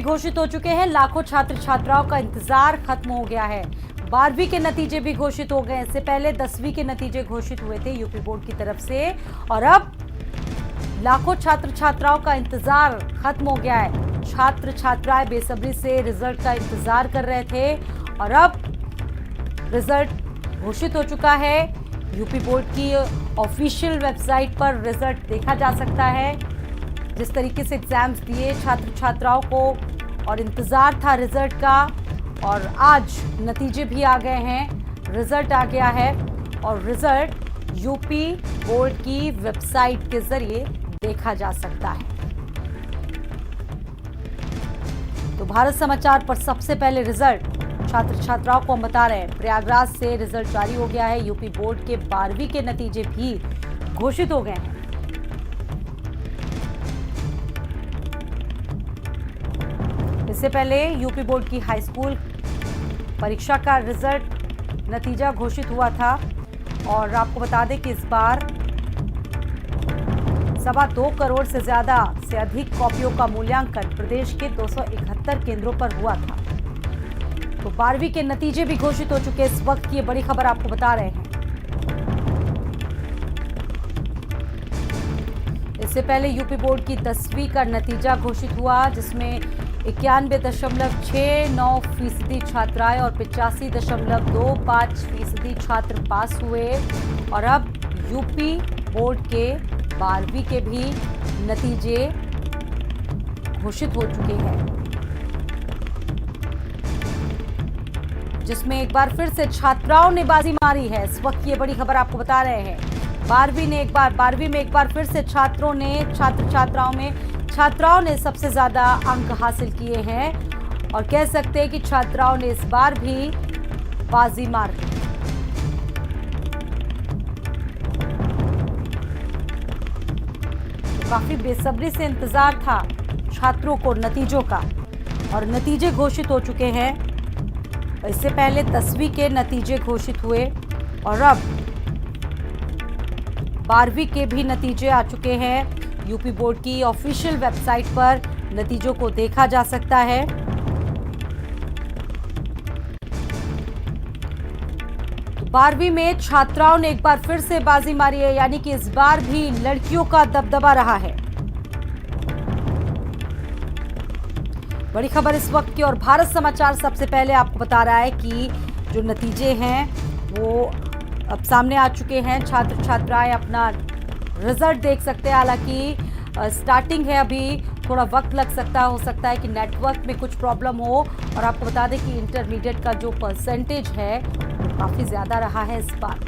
घोषित हो चुके हैं। लाखों छात्र छात्राओं का इंतजार खत्म हो गया है। 12वीं के नतीजे भी घोषित हो गए। इससे पहले 10वीं के नतीजे घोषित हुए थे यूपी बोर्ड की तरफ से, और अब लाखों छात्र छात्राओं का इंतजार खत्म हो गया है। छात्र छात्राएं बेसब्री से रिजल्ट का इंतजार कर रहे थे और अब रिजल्ट घोषित हो चुका है। यूपी बोर्ड की ऑफिशियल वेबसाइट पर रिजल्ट देखा जा सकता है। जिस तरीके से एग्जाम्स दिए छात्र छात्राओं को और इंतजार था रिजल्ट का, और आज नतीजे भी आ गए हैं, रिजल्ट आ गया है और रिजल्ट यूपी बोर्ड की वेबसाइट के जरिए देखा जा सकता है। तो भारत समाचार पर सबसे पहले रिजल्ट छात्र छात्राओं को हम बता रहे हैं। प्रयागराज से रिजल्ट जारी हो गया है। यूपी बोर्ड के 12वीं के नतीजे भी घोषित हो गए हैं। इससे पहले यूपी बोर्ड की हाई स्कूल परीक्षा का रिजल्ट नतीजा घोषित हुआ था और आपको बता दें कि इस बार 2.25 करोड़ से ज्यादा से अधिक कॉपियों का मूल्यांकन प्रदेश के 271 केंद्रों पर हुआ था। तो 12वीं के नतीजे भी घोषित हो चुके। इस वक्त की बड़ी खबर आपको बता रहे हैं। इससे पहले यूपी बोर्ड की 10वीं का नतीजा घोषित हुआ, जिसमें 91.69% छात्राएं और 85.25% छात्र पास हुए। और अब यूपी बोर्ड के 12वीं के भी नतीजे घोषित हो चुके हैं, जिसमें एक बार फिर से छात्राओं ने बाजी मारी है। इस वक्त ये बड़ी खबर आपको बता रहे हैं। 12वीं में एक बार फिर से छात्राओं ने सबसे ज्यादा अंक हासिल किए हैं और कह सकते हैं कि छात्राओं ने इस बार भी बाजी मार दी। तो काफी बेसब्री से इंतजार था छात्रों को नतीजों का, और नतीजे घोषित हो चुके हैं। इससे पहले 10वीं के नतीजे घोषित हुए और अब 12वीं के भी नतीजे आ चुके हैं। यूपी बोर्ड की ऑफिशियल वेबसाइट पर नतीजों को देखा जा सकता है। तो 12वीं में छात्राओं ने एक बार फिर से बाजी मारी है, यानी कि इस बार भी लड़कियों का दबदबा रहा है। बड़ी खबर इस वक्त की, और भारत समाचार सबसे पहले आपको बता रहा है कि जो नतीजे हैं वो अब सामने आ चुके हैं। छात्र छात्राएं अपना रिजल्ट देख सकते हैं। हालांकि स्टार्टिंग है, अभी थोड़ा वक्त लग सकता है, हो सकता है कि नेटवर्क में कुछ प्रॉब्लम हो। और आपको बता दें कि इंटरमीडिएट का जो परसेंटेज है वो काफ़ी ज़्यादा रहा है इस बार।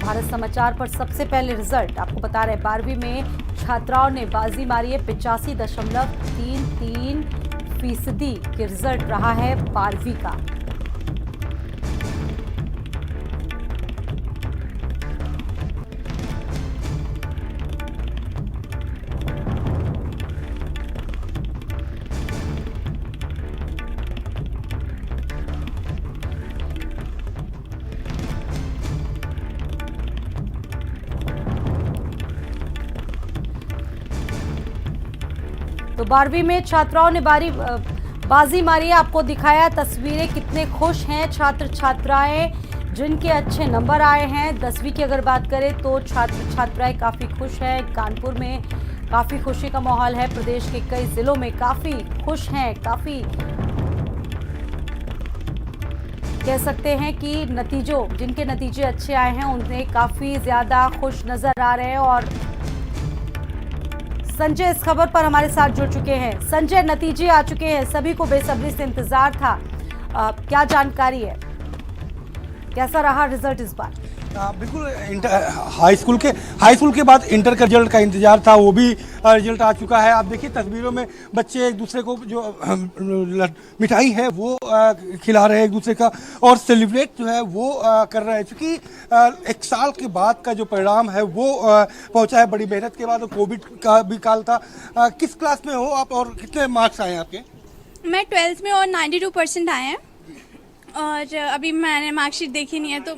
भारत समाचार पर सबसे पहले रिजल्ट आपको बता रहे हैं। 12वीं में छात्राओं ने बाजी मारी है। 85.33% के रिजल्ट रहा है 12वीं का। तो 12वीं में छात्राओं ने बाजी मारी है। आपको दिखाया तस्वीरें, कितने खुश हैं छात्र छात्राएं जिनके अच्छे नंबर आए हैं। 10वीं की अगर बात करें तो छात्र छात्राएं काफ़ी खुश हैं। कानपुर में काफ़ी खुशी का माहौल है। प्रदेश के कई जिलों में काफ़ी खुश हैं। काफ़ी कह सकते हैं कि जिनके नतीजे अच्छे आए हैं उन्हें काफ़ी ज़्यादा खुश नज़र आ रहे हैं। और संजय इस खबर पर हमारे साथ जुड़ चुके हैं। संजय, नतीजे आ चुके हैं, सभी को बेसब्री से इंतजार था। क्या जानकारी है, कैसा रहा रिजल्ट इस बार? बिल्कुल, हाई स्कूल के बाद इंटर का रिजल्ट का इंतजार था, वो भी रिजल्ट आ चुका है। आप देखिए तस्वीरों में बच्चे एक दूसरे को जो मिठाई है वो खिला रहे हैं एक दूसरे का, और सेलिब्रेट जो है वो कर रहे हैं, क्योंकि एक साल के बाद का जो परिणाम है वो पहुंचा है बड़ी मेहनत के बाद। कोविड का भी काल था। किस क्लास में हो आप और कितने मार्क्स आए हैं आपके? मैं 12th में और 92% आए हैं, और अभी मैंने मार्कशीट देखी नहीं है। तो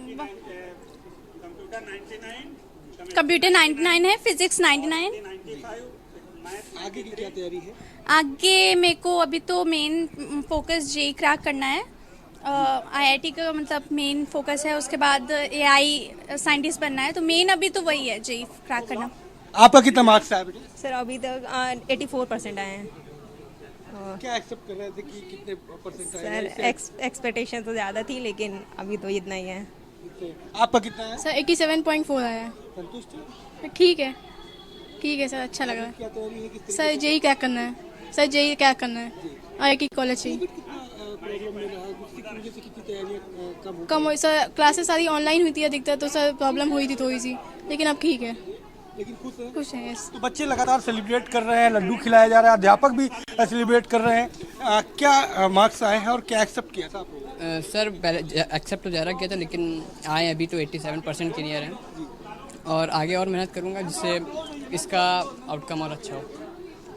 कंप्यूटर 99 है, फिजिक्स 99। आगे की क्या तैयारी है? आगे मेरे को अभी तो मेन फोकस जेई क्रैक करना है। आईआईटी का मतलब मेन फोकस है, उसके बाद एआई साइंटिस्ट बनना है, तो मेन अभी तो वही है, जेई क्रैक करना। आपका कितना मार्क्स आया बेटे? सर अभी तक 84% आए हैं। क्या एक्सेप्ट कर रहे थे कि कितने परसेंट आए? सर एक्सपेक्टेशन तो ज़्यादा थी, लेकिन अभी तो इतना ही है। आपका कितना है? सर 87.4 आया है। संतुष्ट है? ठीक है, ठीक है सर, अच्छा लग रहा है। क्या तैयारी है? किस सर जेई क्या करना है, सर जेई क्या करना है, आईआईटी कॉलेज से प्रॉब्लम में रहा? उसकी वजह से कितनी तैयारियां कम हो कम हुई सर। क्लासेस सारी ऑनलाइन हुई थी अधिकतर, तो सर प्रॉब्लम हुई थी थोड़ी सी, लेकिन अब ठीक है, लेकिन खुश है? खुश हैं। यस। तो बच्चे लगातार सेलिब्रेट कर रहे हैं, लड्डू खिलाया जा रहा है, अध्यापक भी सेलिब्रेट कर रहे हैं। क्या मार्क्स आए हैं और क्या एक्सेप्ट किया था आप लोगों सर पहले एक्सेप्ट तो ज़्यादा किया था, लेकिन आए अभी तो 87% क्लियर हैं, और आगे और मेहनत करूँगा जिससे इसका आउटकम और अच्छा हो।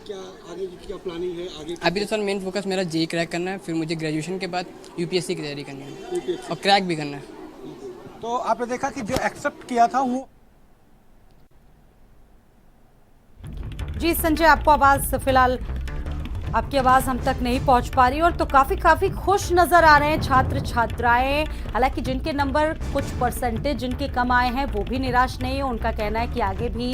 क्या आगे की क्या प्लानिंग है? आगे अभी तो सर मेन फोकस मेरा जेई क्रैक करना है, फिर मुझे ग्रेजुएशन के बाद यूपीएससी की तैयारी करनी है और क्रैक भी करना है। तो आपने देखा कि जो एक्सेप्ट किया था वो जी संजय, आपको आवाज फिलहाल आपकी आवाज हम तक नहीं पहुंच पा रही, और तो काफी खुश नजर आ रहे हैं छात्र छात्राएं। हालांकि जिनके नंबर कुछ परसेंटेज जिनके कम आए हैं वो भी निराश नहीं है। उनका कहना है कि आगे भी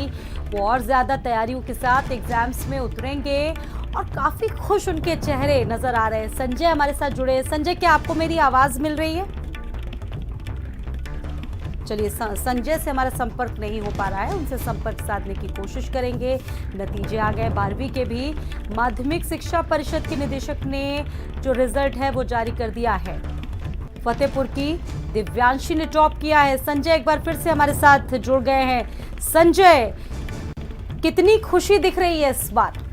वो और ज्यादा तैयारियों के साथ एग्जाम्स में उतरेंगे, और काफी खुश उनके चेहरे नजर आ रहे हैं। संजय हमारे साथ जुड़े हैं। संजय, क्या आपको मेरी आवाज मिल रही है? चलिए, संजय से हमारा संपर्क नहीं हो पा रहा है, उनसे संपर्क साधने की कोशिश करेंगे। नतीजे आ गए 12वीं के भी। माध्यमिक शिक्षा परिषद के निदेशक ने जो रिजल्ट है वो जारी कर दिया है। फतेहपुर की दिव्यांशी ने टॉप किया है। संजय एक बार फिर से हमारे साथ जुड़ गए हैं। संजय, कितनी खुशी दिख रही है इस बार?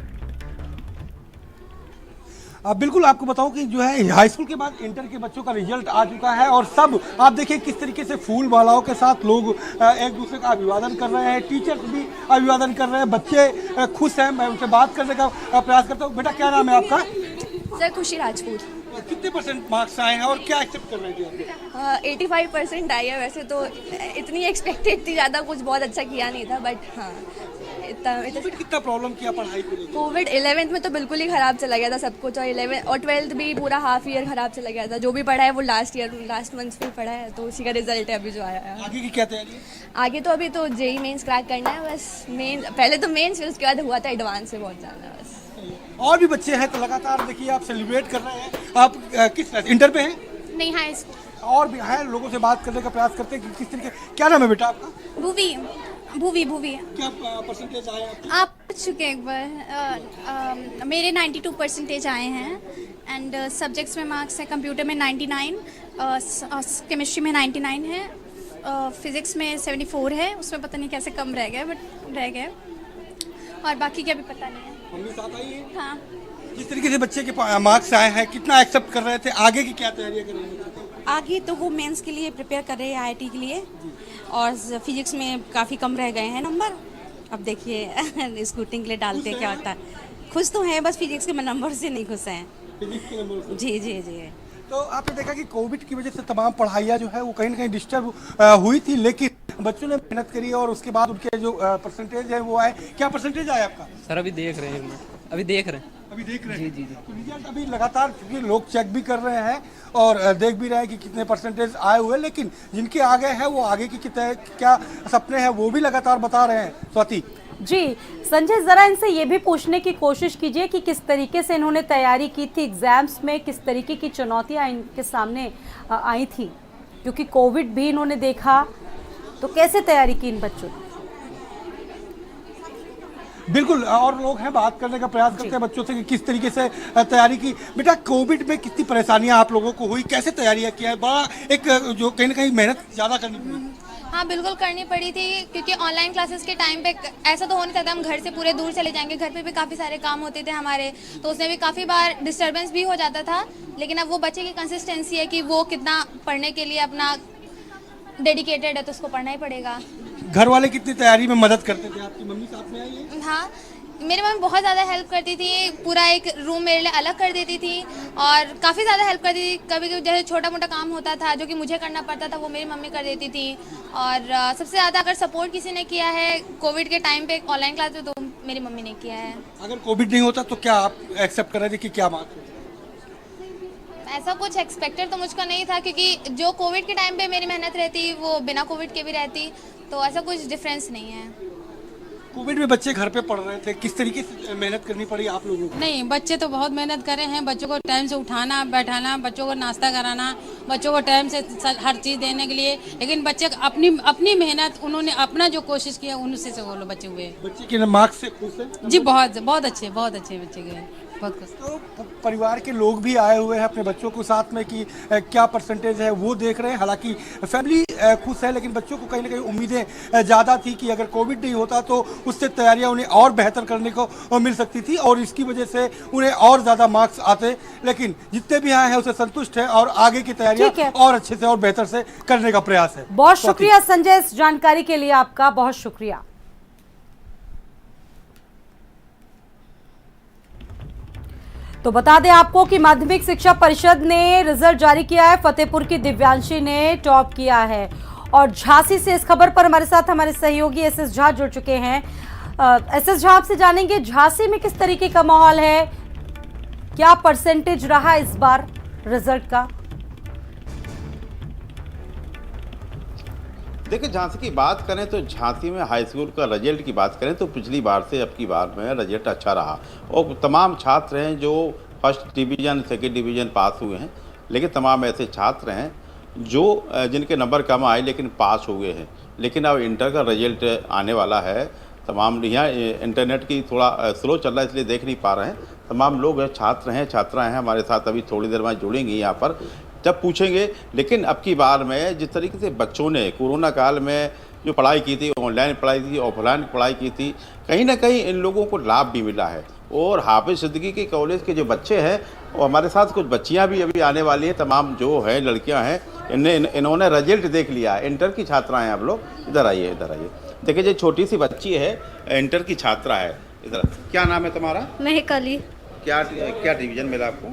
बिल्कुल, आपको बताऊं कि जो है हाई स्कूल के बाद इंटर के बच्चों का रिजल्ट आ चुका है, और सब आप देखिए किस तरीके से फूल मालाओं के साथ लोग एक दूसरे का अभिवादन कर रहे हैं, टीचर्स भी अभिवादन कर रहे हैं, बच्चे खुश हैं। मैं उनसे बात करने का प्रयास करता हूँ। बेटा, क्या नाम है आपका? सर खुशी राजपूत। कितने परसेंट मार्क्स आए हैं और क्या एक्सेप्ट कर रहे थे? 85% आई है। वैसे तो इतनी एक्सपेक्टेड थी, ज़्यादा कुछ बहुत अच्छा किया नहीं था, बट हाँ कोविड कितना प्रॉब्लम किया पढ़ाई को लेकर? कोविड 11th में तो बिल्कुल ही खराब चला गया था सब कुछ, और 11 और 12th भी पूरा हाफ ईयर खराब चला गया था। जो भी पढ़ा है वो लास्ट मंथ भी पढ़ा है, तो उसी का रिजल्ट है अभी जो आया है। आगे की क्या तैयारी है? आगे तो अभी तो जेई मेंस क्रैक करना है बस। पहले तो मेंस, फिर उसके बाद हुआ था एडवांस से बहुत ज़्यादा बस। और भी बच्चे हैं, तो लगातार देखिए आप सेलिब्रेट कर रहे हैं। आप किस क्लास, इंटर पे हैं? नहीं, हाई और भी हैं, लोगों से बात करने का प्रयास करते हैं कि किस तरीके। क्या नाम है बेटा आपका? भूवी। क्या परसेंटेज आए आपके? आप पूछ चुके एक बार। मेरे 92% आए हैं, एंड सब्जेक्ट्स में मार्क्स है कंप्यूटर में 99, केमिस्ट्री में 99 है, फिजिक्स में 74 है। उसमें पता नहीं कैसे कम रह गए, बट रह गए, और बाकी क्या भी पता नहीं है। मम्मी साथ आई है? हाँ, जिस तरीके से बच्चे के मार्क्स आए हैं, कितना एक्सेप्ट कर रहे थे, आगे की क्या तैयारियां कर रहे हैं? आगे तो वो मेंस के लिए प्रिपेयर कर रहे हैं, आईआईटी के लिए, और फिजिक्स में काफ़ी कम रह गए हैं नंबर। अब देखिए स्कूटिंग के लिए डालते हैं क्या होता है। खुश तो हैं, बस फिजिक्स के नंबर से नहीं खुश हैं। फिजिक्स के नंबर से? जी। तो आपने देखा कि कोविड की वजह से तमाम पढ़ाइयाँ जो है वो कहीं ना कहीं डिस्टर्ब हुई थी, लेकिन बच्चों ने मेहनत करी और उसके बाद उनके जो परसेंटेज है वो आए। क्या परसेंटेज आया आपका? सर अभी देख रहे हैं, अभी देख रहे हैं। जी। तो रिजल्ट अभी लगातार, क्योंकि लोग चेक भी कर रहे हैं और देख भी रहे हैं कि कितने परसेंटेज आए हुए, लेकिन जिनके आगे हैं वो आगे की क्या सपने हैं वो भी लगातार बता रहे हैं। स्वाति जी, संजय जरा इनसे ये भी पूछने की कोशिश कीजिए कि किस तरीके से इन्होंने तैयारी की थी एग्जाम्स में, किस तरीके की चुनौतियां इनके सामने आई थी, क्योंकि कोविड भी इन्होंने देखा, तो कैसे तैयारी की इन बच्चों ने? बिल्कुल, और लोग हैं, बात करने का प्रयास करते हैं बच्चों से कि किस तरीके से तैयारी की। बेटा, कोविड में कितनी परेशानियां आप लोगों को हुई, कैसे तैयारियां किया है? बड़ा एक जो कहीं ना कहीं मेहनत ज़्यादा करनी पड़ी। हाँ बिल्कुल करनी पड़ी थी, क्योंकि ऑनलाइन क्लासेस के टाइम पे ऐसा तो हो नहीं सकता हम घर से पूरे दूर चले जाएंगे। घर पे भी काफ़ी सारे काम होते थे हमारे, तो उसमें भी काफ़ी बार डिस्टर्बेंस भी हो जाता था। लेकिन अब वो बच्चे की कंसिस्टेंसी है कि वो कितना पढ़ने के लिए अपना डेडिकेटेड है, तो उसको पढ़ना ही पड़ेगा। घर वाले कितनी तैयारी में मदद करते थे? आपकी मम्मी साथ में आई है? हाँ, मेरी मम्मी बहुत ज़्यादा हेल्प करती थी, पूरा एक रूम मेरे लिए अलग कर देती थी और काफ़ी ज़्यादा हेल्प करती थी। कभी कभी जैसे छोटा मोटा काम होता था जो कि मुझे करना पड़ता था, वो मेरी मम्मी कर देती थी। और सबसे ज़्यादा अगर सपोर्ट किसी ने किया है कोविड के टाइम पे ऑनलाइन क्लास में, तो मेरी मम्मी ने किया है। अगर कोविड नहीं होता तो क्या आप एक्सेप्ट कर रहे थे कि क्या मार्क्स? ऐसा कुछ एक्सपेक्टेड तो मुझको नहीं था, क्योंकि जो कोविड के टाइम पे मेरी मेहनत रहती वो बिना कोविड के भी रहती, तो ऐसा कुछ डिफरेंस नहीं है। कोविड में बच्चे घर पे पढ़ रहे थे, किस तरीके से मेहनत करनी पड़ी आप लोगों को? नहीं, बच्चे तो बहुत मेहनत करे हैं। बच्चों को टाइम से उठाना बैठाना, बच्चों को नाश्ता कराना, बच्चों को टाइम से हर चीज़ देने के लिए, लेकिन बच्चे अपनी मेहनत, उन्होंने अपना जो कोशिश किया उनसे से वो लोग बच्चे हुए। बच्चे के मार्क्स से खुश है जी, बहुत अच्छे बच्चे गए, बहुत खुश। तो परिवार के लोग भी आए हुए हैं अपने बच्चों को साथ में कि क्या परसेंटेज है वो देख रहे हैं। हालांकि फैमिली खुश है, लेकिन बच्चों को कहीं ना कहीं उम्मीदें ज़्यादा थी कि अगर कोविड नहीं होता तो उससे तैयारियां उन्हें और बेहतर करने को मिल सकती थी और इसकी वजह से उन्हें और ज़्यादा मार्क्स आते। लेकिन जितने भी आए हैं उसे संतुष्ट है और आगे की तैयारियां और अच्छे से और बेहतर से करने का प्रयास है। बहुत शुक्रिया संजय, इस जानकारी के लिए आपका बहुत शुक्रिया। तो बता दें आपको कि माध्यमिक शिक्षा परिषद ने रिजल्ट जारी किया है। फतेहपुर की दिव्यांशी ने टॉप किया है और झांसी से इस खबर पर हमारे साथ हमारे सहयोगी एसएस झा जुड़ चुके हैं। एसएस झा, आपसे जानेंगे झांसी में किस तरीके का माहौल है, क्या परसेंटेज रहा इस बार रिजल्ट का? देखिए, झांसी की बात करें तो झांसी में हाई स्कूल का रिजल्ट की बात करें तो पिछली बार से अब की बार में रिजल्ट अच्छा रहा और तमाम छात्र हैं जो फर्स्ट डिवीज़न सेकंड डिवीज़न पास हुए हैं, लेकिन तमाम ऐसे छात्र हैं जो जिनके नंबर कम आए लेकिन पास हुए हैं। लेकिन अब इंटर का रिजल्ट आने वाला है। तमाम यहाँ इंटरनेट की थोड़ा स्लो चल रहा है इसलिए देख नहीं पा रहे हैं। तमाम लोग छात्र हैं छात्राएँ हैं हमारे साथ अभी थोड़ी देर में जुड़ेंगी यहाँ पर, जब पूछेंगे। लेकिन अब की बार में जिस तरीके से बच्चों ने कोरोना काल में जो पढ़ाई की थी, ऑनलाइन पढ़ाई की, ऑफलाइन पढ़ाई की थी, कहीं ना कहीं इन लोगों को लाभ भी मिला है। और हाफिज सिद्दीकी के कॉलेज के जो बच्चे हैं और हमारे साथ कुछ बच्चियां भी अभी आने वाली हैं, तमाम जो है लड़कियां हैं, इन्होंने रिजल्ट देख लिया। इंटर की छात्राएँ आप लोग इधर आइए, इधर आइए। देखिए, जो छोटी सी बच्ची है इंटर की छात्रा है, इधर। क्या नाम है तुम्हारा? महक अली। क्या डिवीज़न मिला आपको?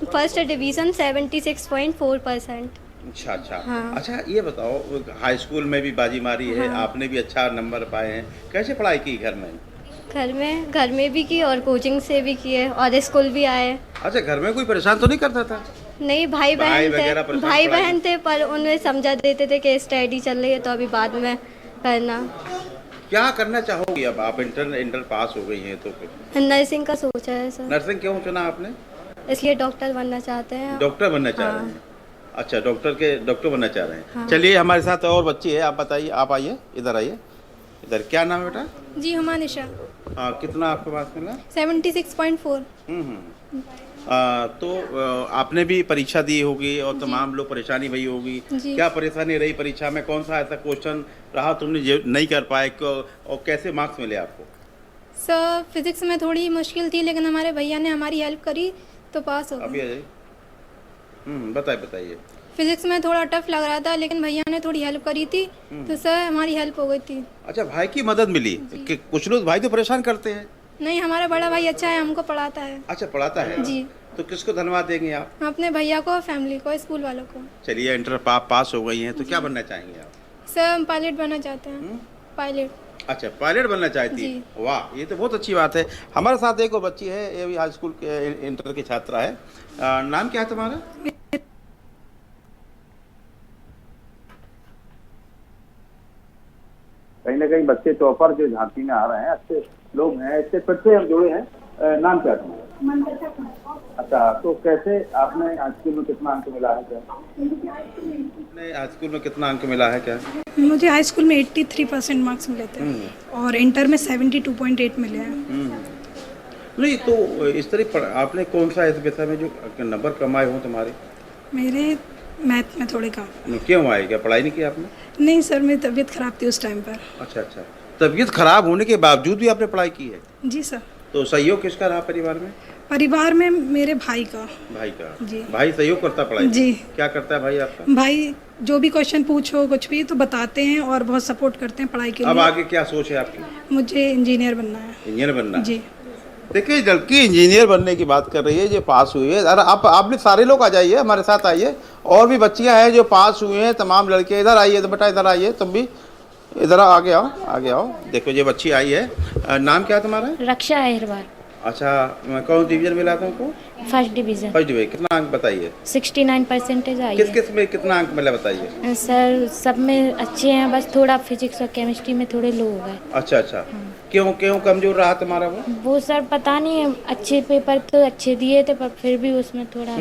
First division 76.4%। अच्छा। हाँ। अच्छा, ये बताओ, हाई स्कूल में भी बाजी मारी है, हाँ। आपने भी अच्छा नंबर पाए हैं, कैसे पढ़ाई की घर में? घर में भी की और कोचिंग से भी की है और स्कूल भी आए। अच्छा, घर में कोई परेशान तो नहीं करता था? नहीं, भाई बहन थे पर उन्हें समझा देते थे कि स्टडी चल रही है तो अभी बाद में करना। क्या करना चाहोगी अब आप? इंटर पास हो गई हैं तो फिर नर्सिंग का सोचा है सर। नर्सिंग क्यों चुना आपने? इसलिए डॉक्टर बनना चाहते हैं। डॉक्टर बनना चाह रहे हैं? अच्छा, डॉक्टर बनना चाह रहे हैं। हाँ। चलिए, हमारे साथ और बच्ची है, आप बताइए, आप आइए, इधर आइए, इधर। क्या नाम है बेटा? जी, हुमानिशा। कितना आपके पास मिला? 76.4। तो आपने भी परीक्षा दी होगी और तमाम लोग परेशानी हुई होगी। क्या परेशानी रही परीक्षा में? कौन सा ऐसा क्वेश्चन रहा तुमने जो नहीं कर पाए और कैसे मार्क्स मिले आपको? सर, फिजिक्स में थोड़ी मुश्किल थी, लेकिन हमारे भैया ने हमारी हेल्प करी तो पास हो गए। अभी आ जाइए। बताइए। फिजिक्स में थोड़ा टफ लग रहा था, लेकिन भैया ने थोड़ी हेल्प करी थी तो सर हमारी हेल्प हो गई थी। अच्छा, भाई की मदद मिली? कि कुछ लोग भाई तो परेशान करते हैं। नहीं, हमारा बड़ा भाई अच्छा है, हमको पढ़ाता है। अच्छा, पढ़ाता है जी। तो किसको धन्यवाद देंगे आप? अपने भैया को, फैमिली को, स्कूल वालों को। चलिए, इंटर पास हो गई हैं तो क्या बनना चाहेंगे आप? सर, हम पायलट बनना चाहते हैं। पायलट। अच्छा, पायलट बनना चाहती है? वाह, ये तो बहुत अच्छी बात है। हमारे साथ एक और बच्ची है, ये भी हाई स्कूल के इंटर की छात्रा है। नाम क्या है तुम्हारा? कहीं ना कहीं बच्चे टॉपर जो झांसी में आ रहे हैं, अच्छे लोग हैं, इससे फिर से हम जुड़े हैं। नाम क्या है? अच्छा, तो कैसे आपने हाई स्कूल में कितना अंक मिला है? क्या हाई स्कूल में कितना अंक मिला है? क्या मुझे हाई स्कूल में 83% मार्क्स मिले थे और इंटर में 72.8 मिले हैं। नहीं, तो इस तरह आपने कौन सा इस विषय में जो नंबर कम आए हों तुम्हारे? मेरे मैथ में थोड़े कम। क्यों आए? क्या पढ़ाई नहीं की आपने? नहीं सर, मेरी तबीयत खराब थी उस टाइम पर। अच्छा, तबीयत खराब होने के बावजूद भी आपने पढ़ाई की है? जी सर। तो सहयोग किसका रहा परिवार में? परिवार में मेरे भाई का। जी। भाई सहयोग करता पढ़ाई? जी। क्या करता है भाई आपका? भाई जो भी क्वेश्चन पूछो कुछ भी तो बताते हैं और बहुत सपोर्ट करते हैं पढ़ाई के लिए। अब आगे क्या सोच है आपकी? मुझे इंजीनियर बनना है। इंजीनियर बनना? जी। देखिए, लड़की इंजीनियर बनने की बात कर रही है, जो पास हुई है। अरे आप भी सारे लोग आ जाइए, हमारे साथ आइए। और भी बच्चियां हैं जो पास हुए हैं, तमाम लड़के। इधर आइए तो बेटा, इधर आइए तुम भी। इधर आगे आओ, आगे आओ। देखो ये बच्ची आई है, नाम क्या है तुम्हारा? रक्षा अहिरवार, अच्छा, कौन डिवीजन मिला तुमको? First division. First division. कितना अंक बताइए? 69% आई किस किस में कितना अंक मिला बताइए? सर सब में अच्छे हैं, बस थोड़ा फिजिक्स और केमिस्ट्री में थोड़े लो हो गए। अच्छा अच्छा, क्यों क्यों कमजोर रहा तुम्हारा वो? सर पता नहीं, अच्छे पेपर तो अच्छे दिए थे पर फिर भी उसमें थोड़ा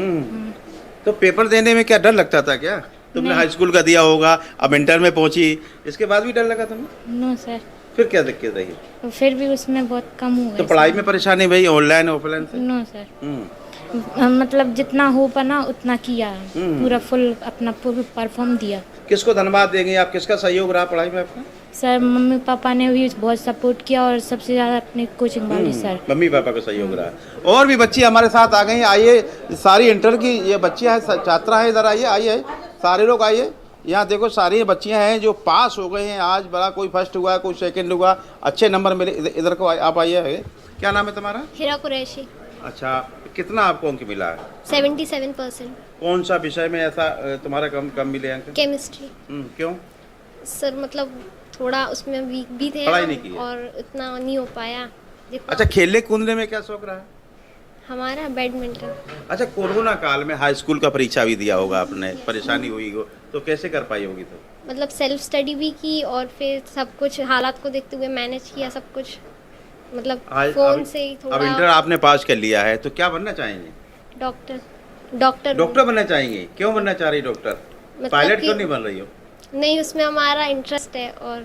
तो पेपर देने में क्या डर लगता था क्या? तुमने हाई स्कूल का दिया होगा, अब इंटर में पहुंची, इसके बाद भी डर लगा तुम्हें? No sir. फिर क्या दिक्कत रही? फिर भी उसमें बहुत कम हो तो गए। पढ़ाई में परेशानी भाई ऑनलाइन ऑफलाइन से? नो सर, मतलब जितना हो पाना उतना किया, पूरा फुल अपना परफॉर्म दिया। किसको धन्यवाद देंगे आप? किसका सहयोग रहा पढ़ाई में आपका? सर मम्मी पापा ने भी बहुत सपोर्ट किया और सबसे ज़्यादा अपने कोचिंग वाले सर। मम्मी पापा का सहयोग रहा। और भी बच्ची हमारे साथ आ गई, आइए। सारी इंटर की ये बच्चियां हैं, छात्रा है, इधर आइए, आइए सारे लोग आइए। यहाँ देखो सारी बच्चियां हैं जो पास हो गए हैं आज। बड़ा कोई फर्स्ट हुआ, कोई सेकंड हुआ, अच्छे नंबर मिले। इधर को आप आइए। क्या नाम है तुम्हारा? हिरा कुरैशी। अच्छा, कितना आपको अंक मिला है? 77%। कौन सा विषय में ऐसा तुम्हारा कम मिले अंक? केमिस्ट्री। क्यों? सर मतलब थोड़ा उसमें वीक भी थे पढ़ाई नहीं की है। और इतना नहीं हो पाया। अच्छा, खेलने कूदने में क्या शौक रहा? हमारा बैडमिंटन। अच्छा, कोरोना काल में हाई स्कूल का परीक्षा भी दिया होगा आपने, परेशानी हुई हो तो कैसे कर पाई होगी? तो मतलब सेल्फ स्टडी भी की और फिर सब कुछ हालात को देखते हुए मैनेज किया सब कुछ, मतलब फोन से ही थोड़ा। अब इंटर आपने पास कर लिया है तो क्या बनना चाहेंगे? डॉक्टर बनना चाहेंगे। क्यों बनना चाह रही डॉक्टर? मतलब पायलट क्यों नहीं बन रही हो? नहीं, उसमें हमारा इंटरेस्ट है। और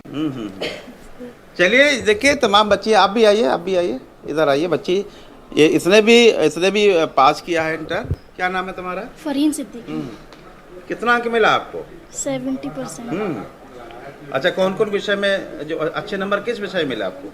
चलिए देखिए, तमाम बच्चे, आप भी आइए, आप भी आइए, इधर आइए। बच्ची ये इसने भी पास किया है इंटर। क्या नाम है तुम्हारा? फरीन सिद्दीकी। कितना अंक मिला आपको? 70%। अच्छा, कौन कौन विषय में जो अच्छे नंबर, किस विषय मिला आपको?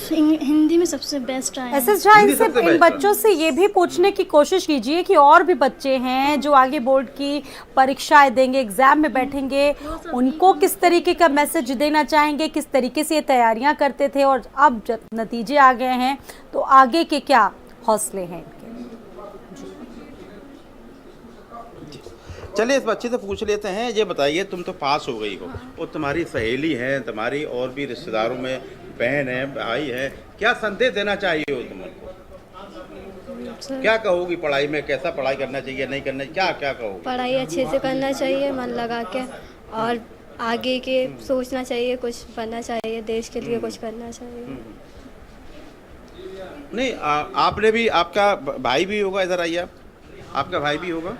हिंदी में सबसे बेस्ट आए। एसएस झा, इन बच्चों से ये भी पूछने की कोशिश कीजिए कि और भी बच्चे हैं जो आगे बोर्ड की परीक्षाएं देंगे, एग्जाम में बैठेंगे, उनको किस तरीके का मैसेज देना चाहेंगे, किस तरीके से ये तैयारियां करते थे और अब जब नतीजे आ गए हैं तो आगे के क्या हौसले हैं इनके। चलिए इस बच्चे से पूछ लेते हैं। ये बताइए, तुम तो पास हो गई हो और तुम्हारी सहेली है, तुम्हारी और भी रिश्तेदारों में बहन है, भाई है, क्या संदेश देना चाहिए हो तुम उनको? क्या कहोगी? पढ़ाई में कैसा पढ़ाई करना चाहिए, नहीं करना, क्या क्या कहोगी? पढ़ाई अच्छे से करना चाहिए, मन लगा के, और आगे के सोचना चाहिए, कुछ बनना चाहिए, देश के लिए कुछ करना चाहिए। नहीं, आपने भी, आपका भाई भी होगा, इधर आइए आप, आपका भाई भी होगा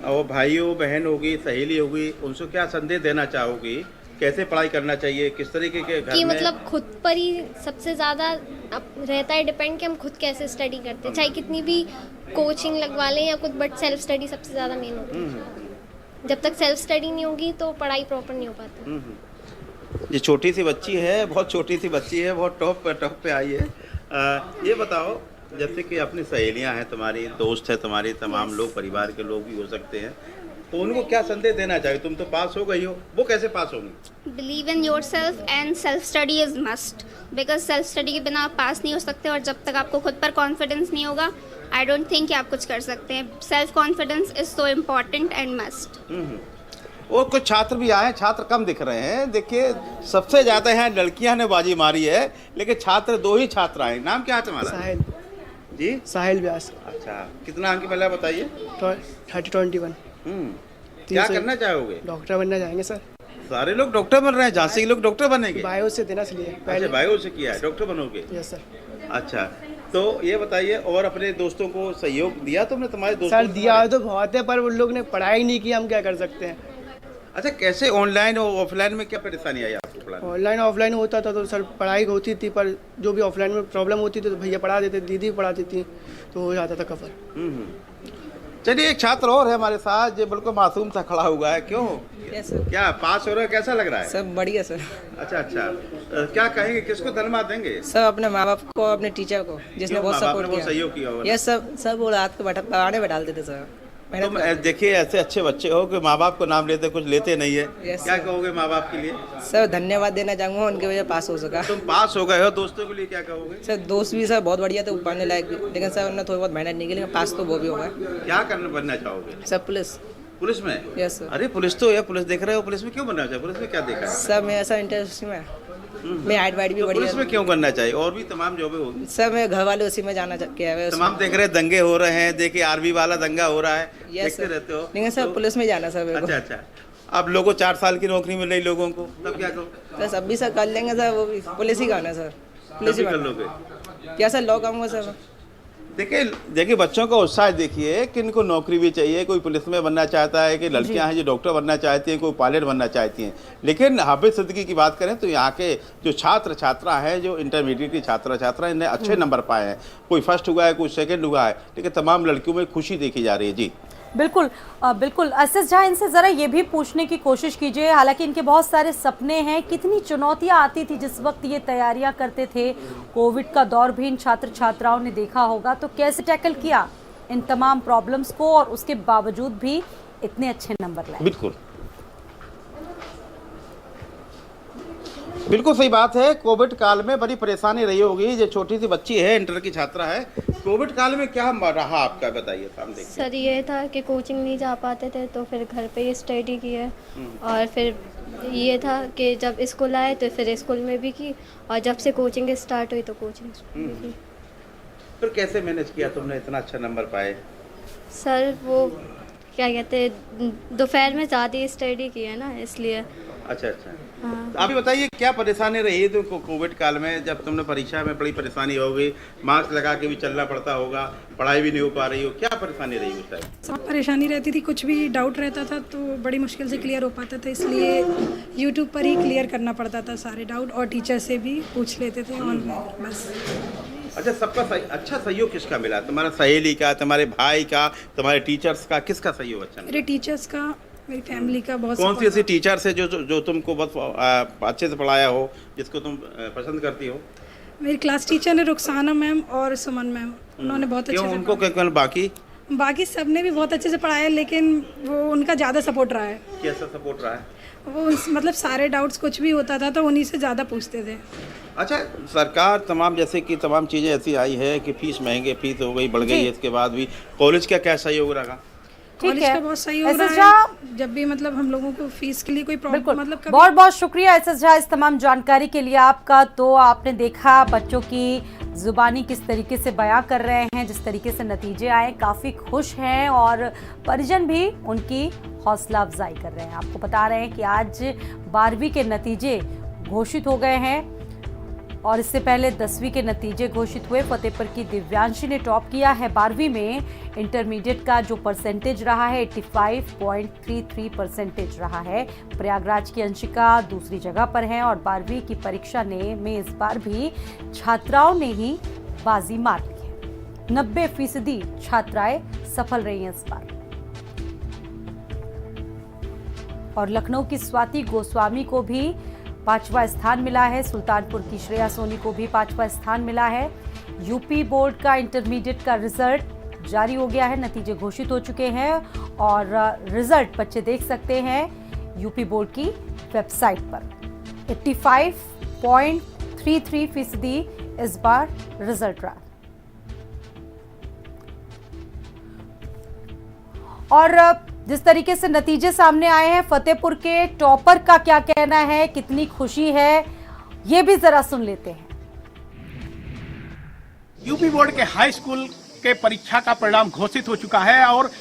और भाई हो, बहन होगी, सहेली होगी, उनसे क्या संदेश देना चाहोगी? कैसे पढ़ाई करना चाहिए, किस तरीके के घर कि में? मतलब खुद पर ही सबसे ज़्यादा रहता है डिपेंड कि हम खुद कैसे स्टडी करते हैं, चाहे कितनी भी कोचिंग लगवा लें या कुछ, बट सेल्फ स्टडी सबसे ज़्यादा मेन होती है। जब तक सेल्फ स्टडी नहीं होगी तो पढ़ाई प्रॉपर नहीं हो पाती। ये छोटी सी बच्ची है, बहुत छोटी सी बच्ची है, बहुत टॉप पे आई है। ये बताओ, जैसे कि अपनी सहेलियां हैं, तुम्हारी दोस्त है, तुम्हारी तमाम लोग, परिवार के लोग भी हो सकते हैं, तो उनको क्या संदेश देना चाहिए? तुम तो पास हो गई हो, वो कैसे पास होंगी? Believe in your self and self study is must, because self study के बिना आप पास नहीं हो सकते और जब तक आपको खुद पर कॉन्फिडेंस नहीं होगा, आई डोंट थिंक कि आप कुछ कर सकते हैं। Self confidence is so important and must. और कुछ छात्र भी आए, छात्र कम दिख रहे हैं। देखिए, सबसे ज़्यादा यहाँ लड़कियाँ ने बाजी मारी है, लेकिन छात्र 2 ही छात्र आए। नाम क्या है तुम्हारा? साहिल जी, साहिल व्यास। अच्छा, कितना अंक मिला बताइए? 21। क्या करना चाहोगे? डॉक्टर बनना चाहेंगे सर। सारे लोग डॉक्टर बन रहे हैं, झांसी के लोग डॉक्टर बनेंगे। बायो से देना इसलिए पहले बायो से किया है, डॉक्टर बनोगे? Yes sir. अच्छा, तो ये बताइए, और अपने दोस्तों को सहयोग दिया तुमने? तुम्हारे दोस्तों सर दिया तो बहुत है, पर उन लोग ने पढ़ाई नहीं की, हम क्या कर सकते हैं? अच्छा, कैसे ऑनलाइन और ऑफलाइन में क्या परेशानी आई आपको पढ़ाने? ऑनलाइन ऑफलाइन होता था तो सर पढ़ाई होती थी, पर जो भी ऑफलाइन में प्रॉब्लम होती थी तो भैया पढ़ा देते, दीदी पढ़ाती थी, तो हो जाता था कवर। चलिए, एक छात्र और है हमारे साथ, जो बिल्कुल मासूम सा खड़ा हुआ है। क्यों, क्या पास हो रहा है, कैसा लग रहा है? सब बढ़िया सर। अच्छा अच्छा, क्या कहेंगे, किसको धन्यवाद देंगे? सब अपने माँ बाप को, अपने टीचर को, जिसने बहुत सपोर्ट किया, सहयोग किया होगा। ये सब वो रात को पढ़ाने बैठा देते थे सर। तुम देखिए, ऐसे अच्छे बच्चे हो कि माँ बाप को नाम लेते, कुछ लेते नहीं है। क्या कहोगे माँ बाप के लिए? सर धन्यवाद देना चाहूँगा, उनकी वजह पास हो सका। तुम पास हो गए हो, दोस्तों के लिए क्या कहोगे? सर दोस्त भी सर बहुत बढ़िया थे, पढ़ने लायक भी, लेकिन सर उन्होंने थोड़ी बहुत मेहनत नहीं की, लेकिन पास तो वो भी होगा। क्या करना बनना चाहोगे? Sir police. पुलिस में? Yes sir. अरे पुलिस तो है, पुलिस देख रहे हो, पुलिस में क्यों बनना चाहिए? पुलिस में क्या देखा है? सर मैं ऐसा इंटरेस्ट में मैं हाइट वाइट भी तो बढ़िया पुलिस में क्यों करना चाहिए? और भी तमाम जॉबें होगी। सर मैं घर वाले उसी में जाना किया है। तमाम देख रहे हैं दंगे हो रहे हैं, देखिए आर्मी वाला दंगा हो रहा है, यस देखते सर। रहते हो। लेकिन सर पुलिस में जाना सर मेरे को। अच्छा अच्छा, अब लोगों को 4 साल की नौकरी मिल रही लोगों को, तब क्या करो? सर अब भी सर कर लेंगे सर, वो भी पुलिस ही करना सर, पुलिस ही कर करना। लोगे क्या सर लॉ करूँगा सर? देखिए बच्चों का उत्साह देखिए कि इनको नौकरी भी चाहिए, कोई पुलिस में बनना चाहता है, कि लड़कियां हैं जो डॉक्टर बनना चाहती हैं, कोई पायलट बनना चाहती हैं। लेकिन हाफिज सिद्दीकी की बात करें तो यहाँ के जो छात्र छात्रा हैं, जो इंटरमीडिएट की छात्र छात्रा, इन्हें अच्छे नंबर पाए हैं। कोई फर्स्ट हुआ है, कोई सेकंड हुआ है, लेकिन तमाम लड़कियों में खुशी देखी जा रही है। जी बिल्कुल बिल्कुल। एसएस झा, इनसे ज़रा ये भी पूछने की कोशिश कीजिए, हालांकि इनके बहुत सारे सपने हैं, कितनी चुनौतियां आती थी जिस वक्त ये तैयारियां करते थे? कोविड का दौर भी इन छात्र छात्राओं ने देखा होगा, तो कैसे टैकल किया इन तमाम प्रॉब्लम्स को और उसके बावजूद भी इतने अच्छे नंबर लाए? बिल्कुल सही बात है। कोविड काल में बड़ी परेशानी रही होगी। ये छोटी सी बच्ची है, इंटर की छात्रा है, कोविड काल में क्या रहा आपका, बताइए सामने। सर ये था कि कोचिंग नहीं जा पाते थे तो फिर घर पे ही स्टडी की है, और फिर ये था कि जब स्कूल आए तो फिर स्कूल में भी की, और जब से कोचिंग स्टार्ट हुई तो कोचिंग भी की। फिर कैसे मैनेज किया तुमने, इतना अच्छा नंबर पाए? सर वो क्या कहते दोपहर में ज़्यादा स्टडी की है ना, इसलिए। अच्छा अच्छा, तो आप भी बताइए क्या परेशानी रही तुमको कोविड काल में? जब तुमने परीक्षा में बड़ी परेशानी होगी, मास्क लगा के भी चलना पड़ता होगा, पढ़ाई भी नहीं हो पा रही हो, क्या परेशानी रही उस टाइम? सब परेशानी रहती थी, कुछ भी डाउट रहता था तो बड़ी मुश्किल से क्लियर हो पाता था, इसलिए यूट्यूब पर ही क्लियर करना पड़ता था सारे डाउट, और टीचर से भी पूछ लेते थे ऑनलाइन बस। अच्छा, सबका अच्छा सहयोग किसका मिला? तुम्हारा सहेली का, तुम्हारे भाई का, तुम्हारे टीचर्स का, किसका सहयोग अच्छा मिला? मेरे टीचर्स का, मेरी फैमिली का बहुत। कौन सी ऐसी टीचर्स है जो तुमको बहुत अच्छे से पढ़ाया हो, जिसको तुम पसंद करती हो? मेरी क्लास टीचर है रुखसाना मैम और सुमन मैम, उन्होंने बहुत अच्छे से उनको क्या, बाकी सब ने भी बहुत अच्छे से पढ़ाया, लेकिन वो उनका ज़्यादा सपोर्ट रहा है। कैसा सपोर्ट रहा है? वो मतलब सारे डाउट्स कुछ भी होता था तो उन्हीं से ज़्यादा पूछते थे। अच्छा, सरकार तमाम जैसे कि तमाम चीज़ें ऐसी आई है कि फीस महंगे, फीस हो गई, बढ़ गई है, इसके बाद भी कॉलेज का क्या सहयोग रहा? कॉलेज का बहुत सही हो रहा है, जब भी मतलब हम लोगों को फीस के लिए कोई प्रॉब्लम, मतलब बहुत बहुत शुक्रिया एसएस झा इस तमाम जानकारी के लिए आपका। तो आपने देखा बच्चों की जुबानी किस तरीके से बयां कर रहे हैं, जिस तरीके से नतीजे आए, काफ़ी खुश हैं और परिजन भी उनकी हौसला अफजाई कर रहे हैं। आपको बता रहे हैं कि आज 12वीं के नतीजे घोषित हो गए हैं और इससे पहले 10वीं के नतीजे घोषित हुए। फतेहपुर की दिव्यांशी ने टॉप किया है 12वीं में। इंटरमीडिएट का जो परसेंटेज रहा है 85.33% रहा है। प्रयागराज की अंशिका दूसरी जगह पर है और 12वीं की परीक्षा में इस बार भी छात्राओं ने ही बाजी मार ली है। 90% छात्राएं सफल रही हैं इस बार। और लखनऊ की स्वाति गोस्वामी को भी 5वां स्थान मिला है। सुल्तानपुर की श्रेया सोनी को भी 5वां स्थान मिला है। यूपी बोर्ड का इंटरमीडिएट का रिजल्ट जारी हो गया है, नतीजे घोषित हो चुके हैं और रिजल्ट बच्चे देख सकते हैं यूपी बोर्ड की वेबसाइट पर। 85.33% इस बार रिजल्ट रहा। और जिस तरीके से नतीजे सामने आए हैं, फतेहपुर के टॉपर का क्या कहना है, कितनी खुशी है, ये भी जरा सुन लेते हैं। यूपी बोर्ड के हाई स्कूल के परीक्षा का परिणाम घोषित हो चुका है और